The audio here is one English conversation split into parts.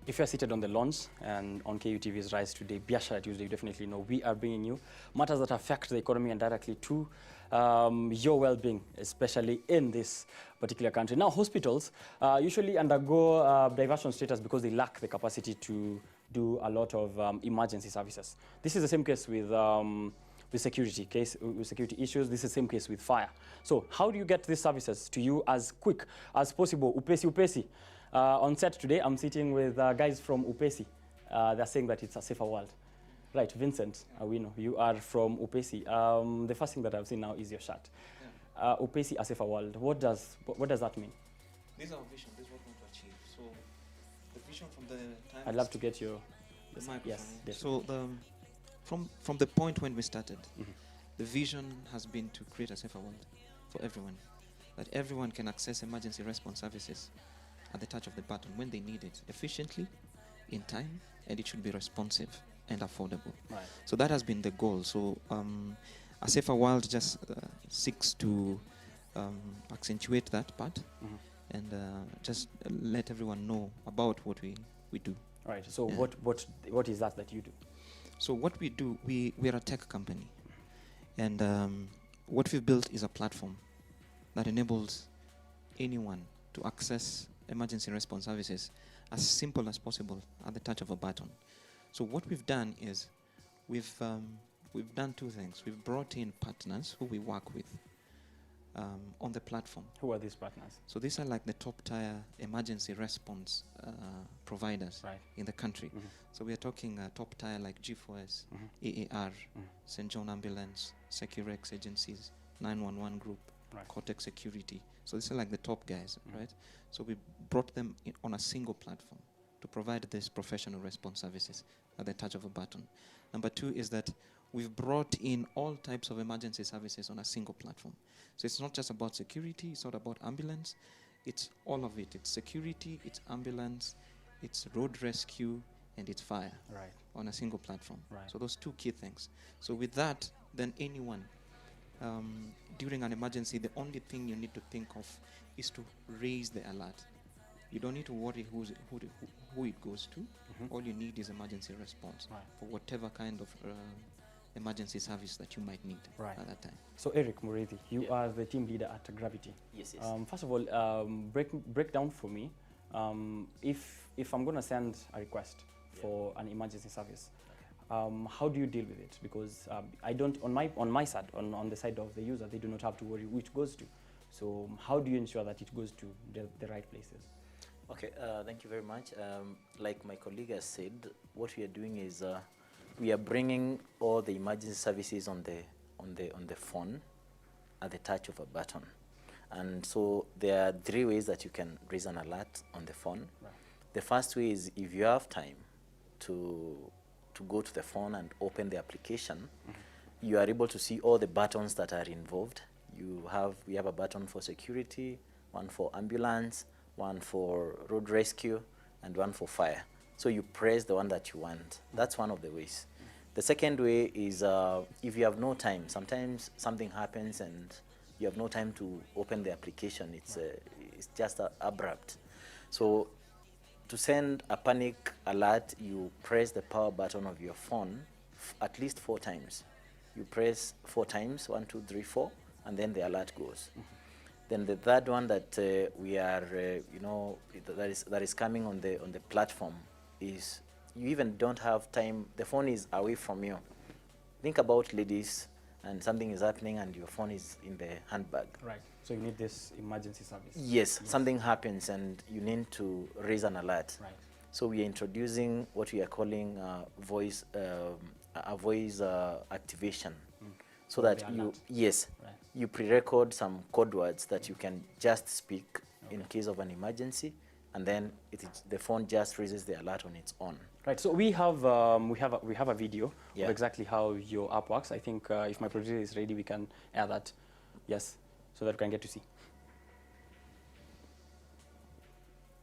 If you're seated on the launch and on KUTV's Rise Today, Biashara Tuesday, you definitely know we are bringing you matters that affect the economy and directly to your well-being, especially in this particular country. Now, hospitals usually undergo diversion status because they lack the capacity to do a lot of emergency services. This is the same case with security issues. This is the same case with fire. So how do you get these services to you as quick as possible? UPESI. On set today, I'm sitting with guys from UPESI. They're saying that it's a safer world. Right, Vincent, we know you are from UPESI. The first thing that I've seen now is your shirt. Yeah. UPESI, a safer world. What does that mean? This is our vision. This is what we want to achieve. So the vision from the time. I'd love to get your microphone. Yes. So from the point when we started, the vision has been to create a safer world for everyone, that everyone can access emergency response services at the touch of the button when they need it, efficiently, in time, and it should be responsive and affordable. Right. So that has been the goal. So a safer world just seeks to accentuate that part and just let everyone know about what we do. Right. So what is that you do? So what we do, we're a tech company, and what we've built is a platform that enables anyone to access emergency response services as simple as possible at the touch of a button. So what we've done is we've done two things. We've brought in partners who we work with on the platform. Who are these partners? So these are like the top tier emergency response providers in the country. So we are talking top tier like G4S, AAR, St. John Ambulance, Securex agencies, 911 Group, Cortex Security. So these are like the top guys, right? So we brought them in on a single platform to provide these professional response services at the touch of a button. Number two is that we've brought in all types of emergency services on a single platform. So it's not just about security, it's not about ambulance, it's all of it. It's security, it's ambulance, it's road rescue, and it's fire on a single platform. So those two key things. So with that, then anyone, during an emergency, the only thing you need to think of is to raise the alert. You don't need to worry who it goes to. All you need is emergency response for whatever kind of emergency service that you might need at that time. So Eric Murithi, you are the team leader at Gravity. Yes. First of all, break down for me, if I'm going to send a request for an emergency service, how do you deal with it? Because I don't, on my side, on the side of the user, they do not have to worry which goes to. So how do you ensure that it goes to the right places? Okay, thank you very much. Like my colleague has said, what we are doing is we are bringing all the emergency services on the phone at the touch of a button. And so there are three ways that you can raise an alert on the phone. The first way is if you have time to go to the phone and open the application, you are able to see all the buttons that are involved. We have a button for security, one for ambulance, one for road rescue, and one for fire. So you press the one that you want. That's one of the ways. The second way is if you have no time, sometimes something happens and you have no time to open the application. It's just abrupt. So to send a panic alert, you press the power button of your phone at least 4 times. You press 4 times, 1, 2, 3, 4, and then the alert goes. Then the third one that we are, that is coming on the platform is you even don't have time. The phone is away from you. Think about ladies, and something is happening, and your phone is in the handbag. Right. So you need this emergency service. Yes. Something happens, and you need to raise an alert. Right. So we are introducing what we are calling voice activation, so that you pre-record some code words that you can just speak in case of an emergency, and then the phone just raises the alert on its own. Right. So we have a video of exactly how your app works. I think if my producer is ready, we can air that. Yes, so that we can get to see.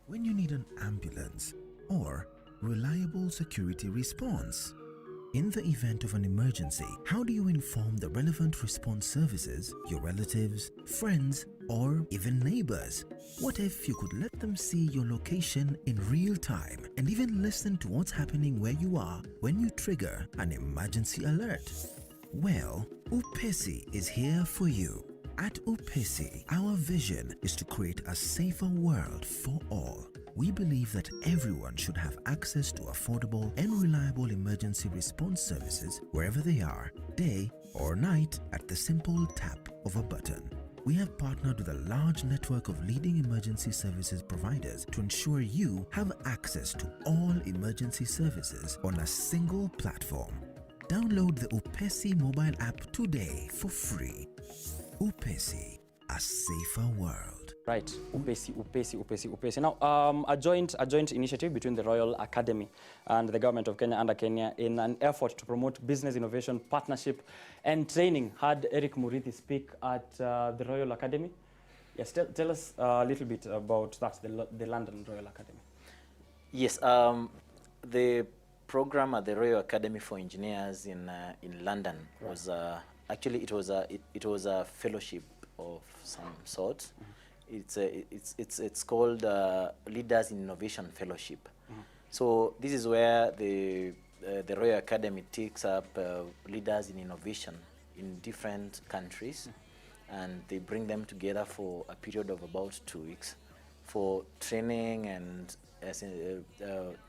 When you need an ambulance or reliable security response, In the event of an emergency, how do you inform the relevant response services, your relatives, friends, or even neighbors? What if you could let them see your location in real time and even listen to what's happening where you are when you trigger an emergency alert? Well, UPESI is here for you. At UPESI, our vision is to create a safer world for all. We believe that everyone should have access to affordable and reliable emergency response services wherever they are, day or night, at the simple tap of a button. We have partnered with a large network of leading emergency services providers to ensure you have access to all emergency services on a single platform. Download the UPESI mobile app today for free. UPESI, a safer world. Right, UPESI. Now, a joint initiative between the Royal Academy and the government of Kenya under Kenya in an effort to promote business innovation, partnership, and training had Eric Murithi speak at the Royal Academy. Yes, tell us a little bit about that, the London Royal Academy. Yes, the program at the Royal Academy for Engineers in London was actually it was a fellowship of some sort. It's called Leaders in Innovation Fellowship. So this is where the Royal Academy takes up leaders in innovation in different countries, and they bring them together for a period of about 2 weeks for training and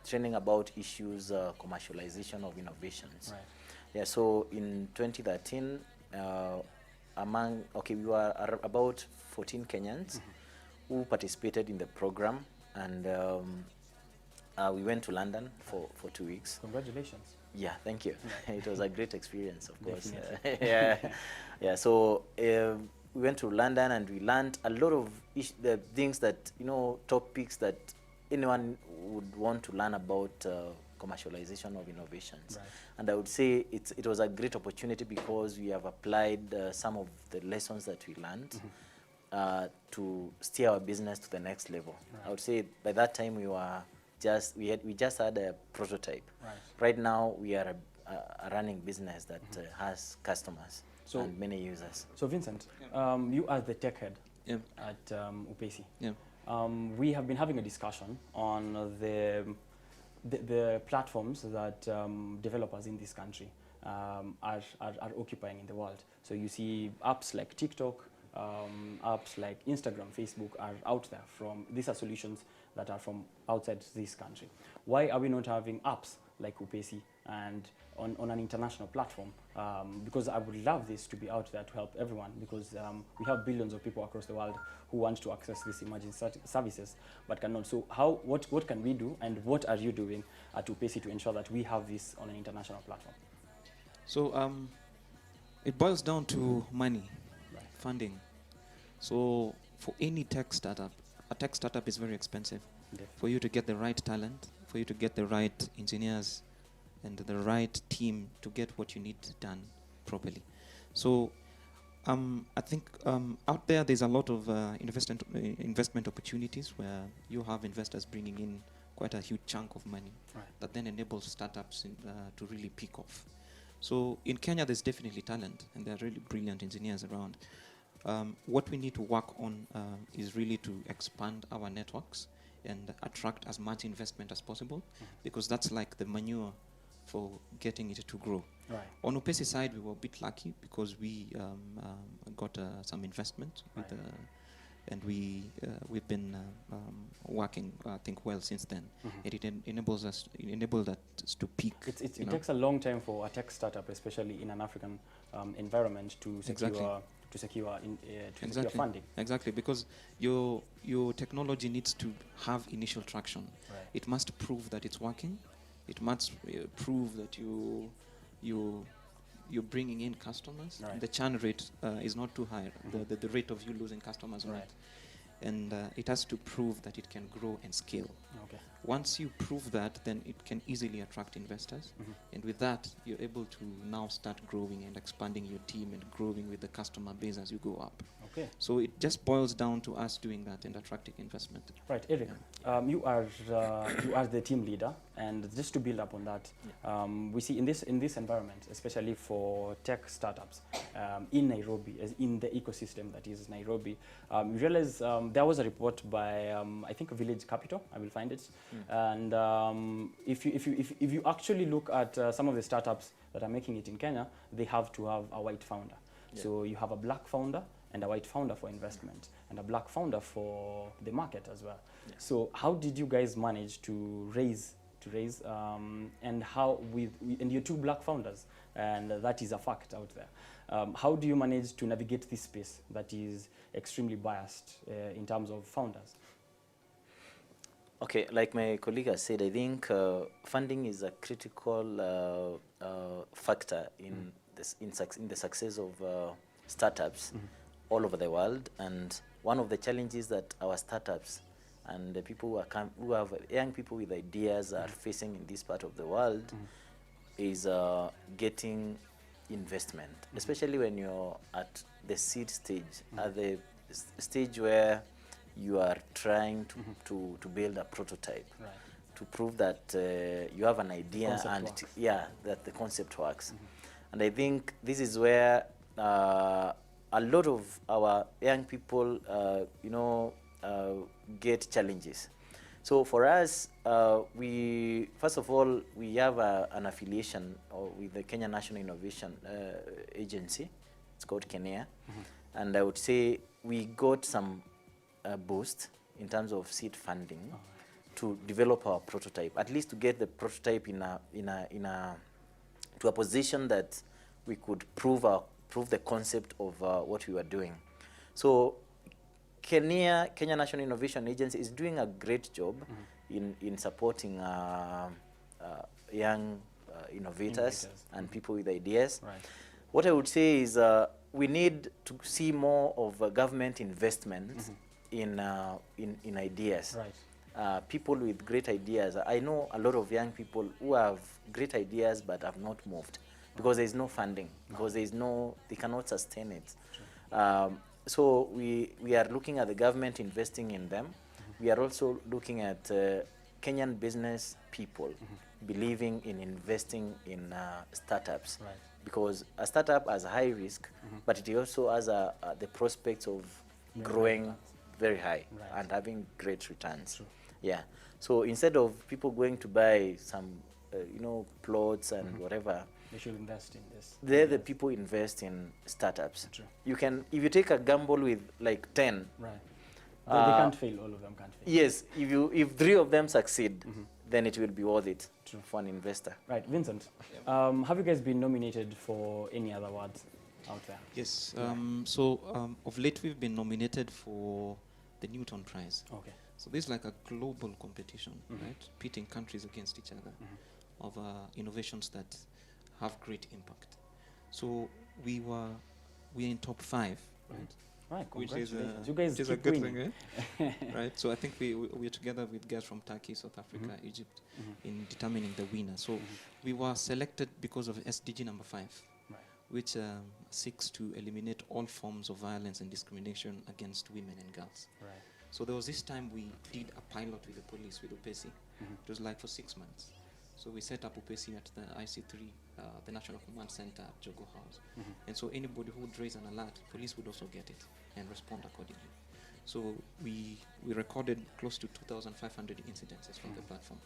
training about issues commercialization of innovations. Right. Yeah. So in 2013. We were about 14 Kenyans who participated in the program, and we went to London for 2 weeks. Congratulations. Yeah, thank you. Right. It was a great experience, of course. Yeah. So we went to London and we learned a lot of the things that, topics that anyone would want to learn about commercialization of innovations. Right. And I would say it was a great opportunity because we have applied some of the lessons that we learned to steer our business to the next level. Right. I would say by that time we just had a prototype. Right. Right now we are a running business that has customers and many users. So Vincent, you are the tech head at UPESI. Yeah. We have been having a discussion on the platforms that developers in this country are occupying in the world. So you see apps like TikTok, apps like Instagram, Facebook are out there these are solutions that are from outside this country. Why are we not having apps like UPESI and on an international platform? Because I would love this to be out there to help everyone, because we have billions of people across the world who want to access these emergency services but cannot. So what can we do, and what are you doing at UPESI to ensure that we have this on an international platform? So it boils down to money, funding. So for any tech startup, a tech startup is very expensive. For you to get the right talent, for you to get the right engineers and the right team to get what you need done properly. So I think out there's a lot of investment opportunities where you have investors bringing in quite a huge chunk of money that then enables startups to really pick off. So in Kenya, there's definitely talent, and there are really brilliant engineers around. What we need to work on is really to expand our networks and attract as much investment as possible, because that's like the manure for getting it to grow. Right. On UPESI side, we were a bit lucky because we got some investment, and we've been working, I think, well since then. It enabled us to peak. It takes a long time for a tech startup, especially in an African environment, to secure secure funding. Exactly, because your technology needs to have initial traction. Right. It must prove that it's working. It must prove that you're bringing in customers. Right. The churn rate is not too high. The rate of you losing customers, right? And it has to prove that it can grow and scale. Okay. Once you prove that, then it can easily attract investors. And with that, you're able to now start growing and expanding your team and growing with the customer base as you go up. Okay. Okay. So it just boils down to us doing that and attracting investment. Right, Eric, you are the team leader, and just to build up on that, we see in this environment, especially for tech startups in Nairobi, as in the ecosystem that is Nairobi, we realize there was a report by I think Village Capital. I will find it, and if you actually look at some of the startups that are making it in Kenya, they have to have a white founder. Yeah. So you have a black founder and a white founder for investment, and a black founder for the market as well. Yeah. So how did you guys manage to raise, and how and you're two black founders, and that is a fact out there. How do you manage to navigate this space that is extremely biased in terms of founders? Okay, like my colleague has said, I think funding is a critical factor in the success of startups all over the world. And one of the challenges that our startups and the people who have young people with ideas are facing in this part of the world is getting investment, especially when you're at the seed stage, at the stage where you are trying to build a prototype, to prove that you have an idea and that the concept works. And I think this is where a lot of our young people, get challenges. So for us, first of all, we have an affiliation with the Kenya National Innovation Agency. It's called Kenya. And I would say we got some boost in terms of seed funding to develop our prototype, at least to get the prototype to a position that we could prove the concept of what we were doing. So Kenya National Innovation Agency is doing a great job in supporting young innovators and people with ideas. Right. What I would say is we need to see more of government investment in ideas. Right. People with great ideas. I know a lot of young people who have great ideas but have not moved because there is no funding, because they cannot sustain it. So we are looking at the government investing in them. We are also looking at Kenyan business people believing in investing in startups. Right. Because a startup has a high risk, but it also has the prospects of growing very high and having great returns. True. Yeah. So instead of people going to buy some, plots and whatever, they should invest in this. The people invest in startups. True. You can, if you take a gamble with like 10. Right. They can't fail. All of them can't fail. Yes. If 3 of them succeed, then it will be worth it. True. For an investor. Right, Vincent. Have you guys been nominated for any other awards out there? Yes. Of late we've been nominated for the Newton Prize. Okay. So this is like a global competition, right? Pitting countries against each other of innovations that have great impact. So we're in top 5, right? Right, which is you guys a good thing, right? Right. So I think we're together with guys from Turkey, South Africa, Egypt, in determining the winner. So we were selected because of SDG number 5, which seeks to eliminate all forms of violence and discrimination against women and girls. Right. So there was this time we did a pilot with the police, with UPESI. It was like for 6 months. So we set up UPESI at the IC3, the National Command Center at Jogo House. And so anybody who would raise an alert, police would also get it and respond accordingly. So we recorded close to 2,500 incidences from the platform.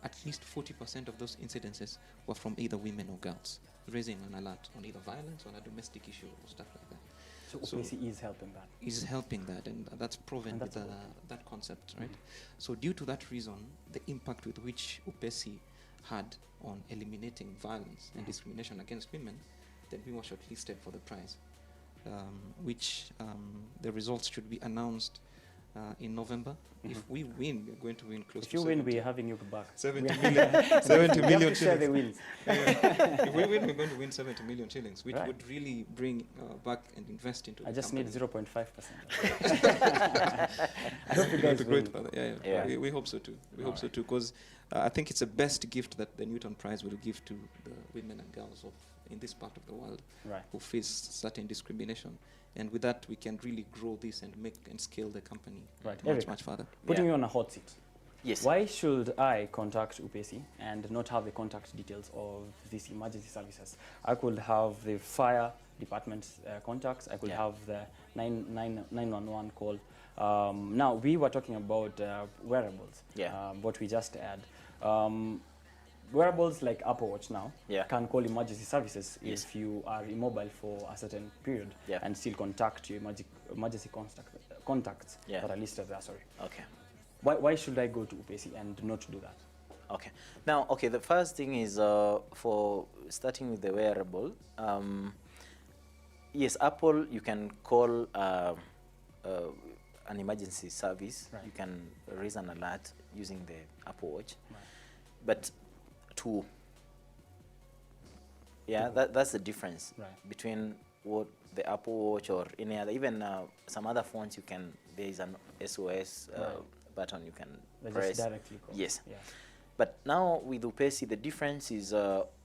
At least 40% of those incidences were from either women or girls, raising an alert on either violence or a domestic issue or stuff like that. So UPESI is helping that. Is helping that, and that's proven with that concept, right? So due to that reason, the impact with which UPESI had on eliminating violence and discrimination against women, then we were shortlisted for the prize, which the results should be announced in November. If we win, we're going to win close to 70. If you win, we're having you back. 70 million. 70 million shillings. Share the wins. If we win, we're going to win 70 million shillings, which would really bring back and invest into I the just company. need 0.5%. I hope you guys win. We hope so too. We hope so too, because I think it's the best gift that the Newton Prize will give to the women and girls in this part of the world who face certain discrimination. And with that, we can really grow this and scale the company much further. Putting you on a hot seat. Yes. Why should I contact UPESI and not have the contact details of these emergency services? I could have the fire department contacts. I could have the 911 call. Now, we were talking about wearables, what we just had. Wearables like Apple Watch now can call emergency services if you are immobile for a certain period and still contact your emergency contacts that are listed there. Sorry. Okay. Why should I go to UPESI and not do that? Okay. Now, the first thing is for starting with the wearable. Yes, Apple, you can call an emergency service. You can raise an alert using the Apple Watch. But that's the difference between what the Apple Watch or any other, even some other phones, there is an SOS button you can press. Just directly call. Yes. But now with UPESI, the difference is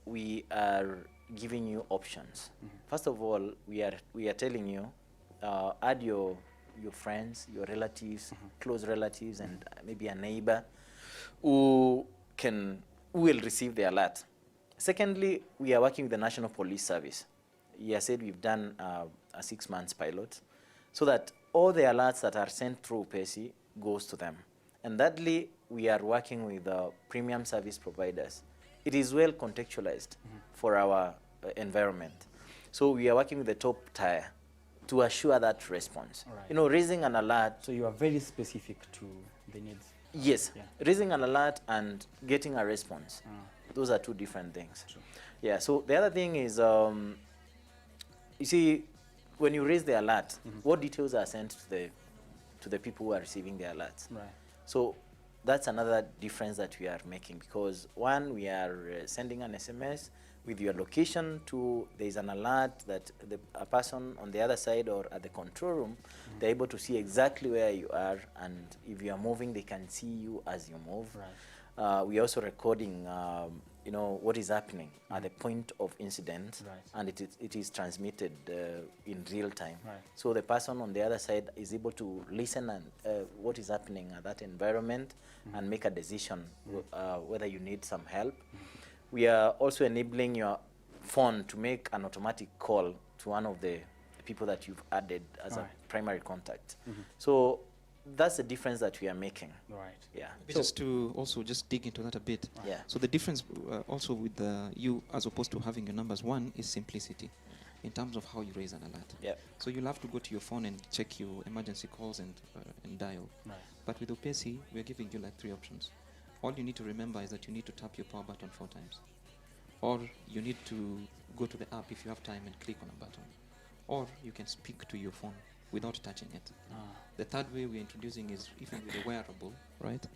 we are giving you options. First of all, we are telling you, add your friends, your relatives, close relatives, and maybe a neighbor who will receive the alert. Secondly, we are working with the National Police Service. You said we've done a 6 months pilot, so that all the alerts that are sent through UPESI goes to them. And thirdly, we are working with premium service providers. It is well contextualized for our environment. So we are working with the top tier to assure that response. Raising an alert. So you are very specific to the needs. Yes, raising an alert and getting a response. Those are two different things. Sure. So the other thing is, you see, when you raise the alert, what details are sent to the people who are receiving the alerts? So that's another difference that we are making, because one, we are sending an SMS with your location there is an alert that a person on the other side or at the control room, they're able to see exactly where you are, and if you are moving, they can see you as you move. We are also recording, what is happening at the point of incident, and it is transmitted in real time. So the person on the other side is able to listen and what is happening at that environment and make a decision whether you need some help. We are also enabling your phone to make an automatic call to one of the people that you've added as a primary contact. So that's the difference that we are making. Just to also just dig into that a bit. So the difference also with you, as opposed to having your numbers, one is simplicity in terms of how you raise an alert. So you'll have to go to your phone and check your emergency calls and dial. But with UPESI, we're giving you like 3 options. All you need to remember is that you need to tap your power button 4 times. Or you need to go to the app if you have time and click on a button. Or you can speak to your phone without touching it. The third way we're introducing is even with a wearable, right?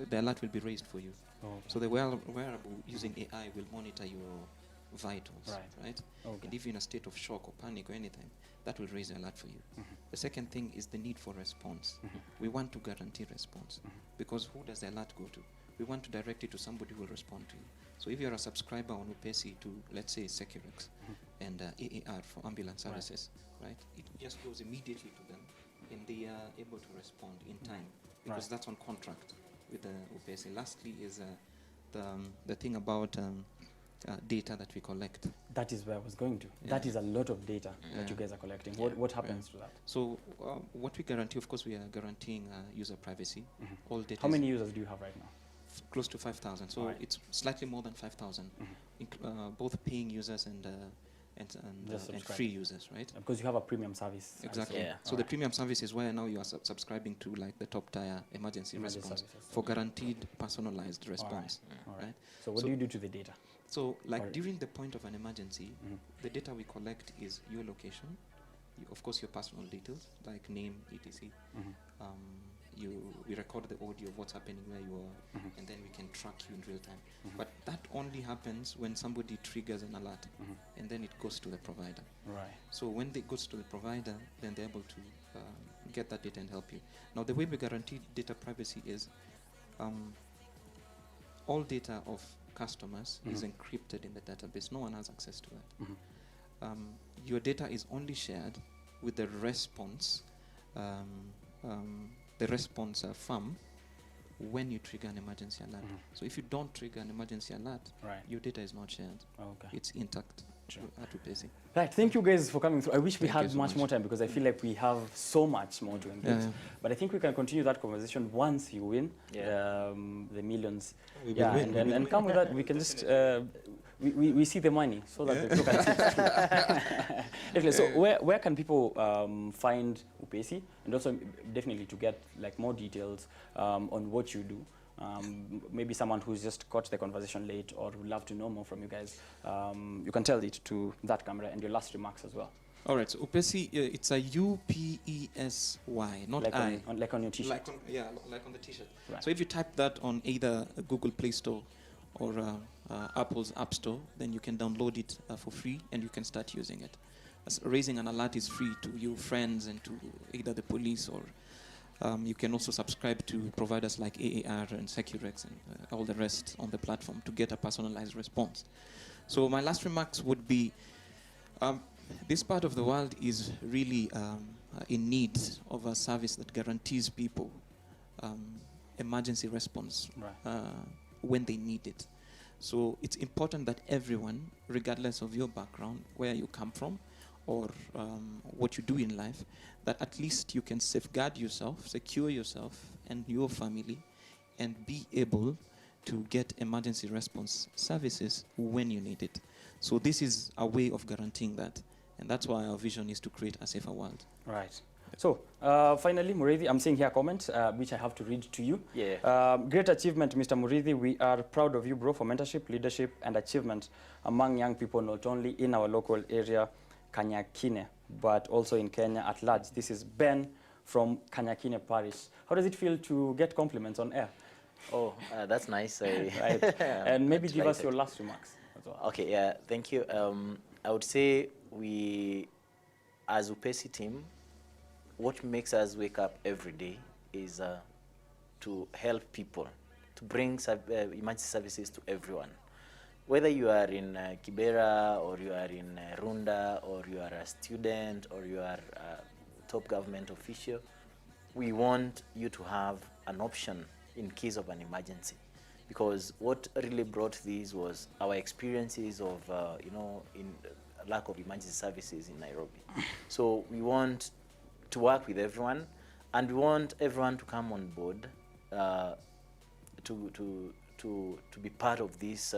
The alert will be raised for you. So the wearable using AI will monitor your vitals, right? And if you're in a state of shock or panic or anything, that will raise the alert for you. The second thing is the need for response. We want to guarantee response, because who does the alert go to? We want to direct it to somebody who will respond to you. So if you're a subscriber on UPESI to, let's say, Securex and AAR for ambulance services, right? It just goes immediately to them, and they are able to respond in time, because that's on contract with the UPESI. Lastly is the thing about data that we collect. That is where I was going to. That is a lot of data that you guys are collecting. What happens to that? So what we guarantee, of course, we are guaranteeing user privacy. All data. How many users do you have right now? Close to 5,000. So it's slightly more than 5,000, both paying users and free users, right? Because you have a premium service. Exactly. So the premium service is where now you are subscribing to like the top tier emergency response for guaranteed personalized response. Right? So what do you do to the data? So like during the point of an emergency, the data we collect is your location, of course your personal details like name, etc. We record the audio of what's happening where you are, and then we can track you in real time. But that only happens when somebody triggers an alert, and then it goes to the provider. So when it goes to the provider, then they're able to get that data and help you. Now the way we guarantee data privacy is all data of customers is encrypted in the database. No one has access to that. Your data is only shared with the response firm when you trigger an emergency alert. So if you don't trigger an emergency alert, your data is not shared. It's intact at UPESI. Right, thank you guys for coming through. I wish we had much more time because I feel like we have so much more to engage. But I think we can continue that conversation once you win the millions. And come with that, we can just, we see the money so that the people can see it. Definitely. So where can people find UPESI, and also definitely to get like more details on what you do? Maybe someone who's just caught the conversation late or would love to know more from you guys, you can tell it to that camera and your last remarks as well. All right, so UPESI, it's a UPESY, not like I. Like on your t-shirt. Like on the t-shirt. Right. So if you type that on either Google Play Store or Apple's App Store, then you can download it for free and you can start using it. Raising an alert is free to your friends and to either the police, or you can also subscribe to providers like AAR and Securex and all the rest on the platform to get a personalized response. So my last remarks would be, this part of the world is really in need of a service that guarantees people emergency response when they need it. So it's important that everyone, regardless of your background, where you come from, or what you do in life, that at least you can safeguard yourself, secure yourself and your family, and be able to get emergency response services when you need it. So this is a way of guaranteeing that. And that's why our vision is to create a safer world. Right. So, finally, Muridhi, I'm seeing here a comment, which I have to read to you. Great achievement, Mr. Muridhi. We are proud of you, bro, for mentorship, leadership, and achievement among young people, not only in our local area, Kanyakine, but also in Kenya at large. This is Ben from Kanyakine Parish. How does it feel to get compliments on air? Oh, that's nice. Right. And maybe give us your last remarks as well. Okay, yeah, thank you. I would say we, as UPESI team, what makes us wake up every day is to help people, to bring emergency services to everyone. Whether you are in Kibera, or you are in Runda, or you are a student, or you are a top government official, we want you to have an option in case of an emergency. Because what really brought this was our experiences of, in lack of emergency services in Nairobi. So we want to work with everyone, and we want everyone to come on board to be part of this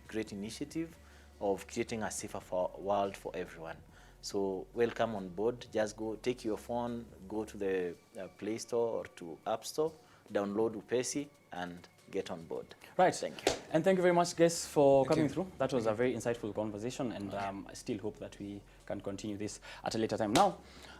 great initiative of creating a safer world for everyone. So welcome on board. Just go, take your phone, go to the Play Store or to App Store, download UPESI, and get on board. Right. Thank you. And thank you very much, guys, for coming through. That was a very insightful conversation, and I still hope that we can continue this at a later time. Now,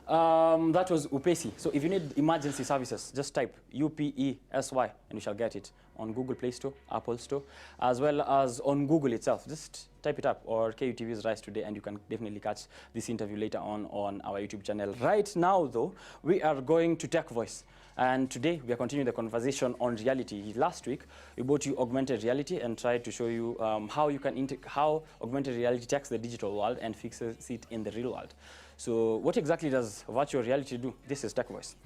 that was UPESI. So if you need emergency services, just type UPESY and you shall get it on Google Play Store, Apple Store, as well as on Google itself. Just type it up, or KUTV's Rise Today, and you can definitely catch this interview later on our YouTube channel. Right now, though, we are going to Tech Voice. And today, we are continuing the conversation on reality. Last week, we brought you augmented reality and tried to show you how augmented reality takes the digital world and fixes it in the real world. So what exactly does virtual reality do? This is Tech Voice.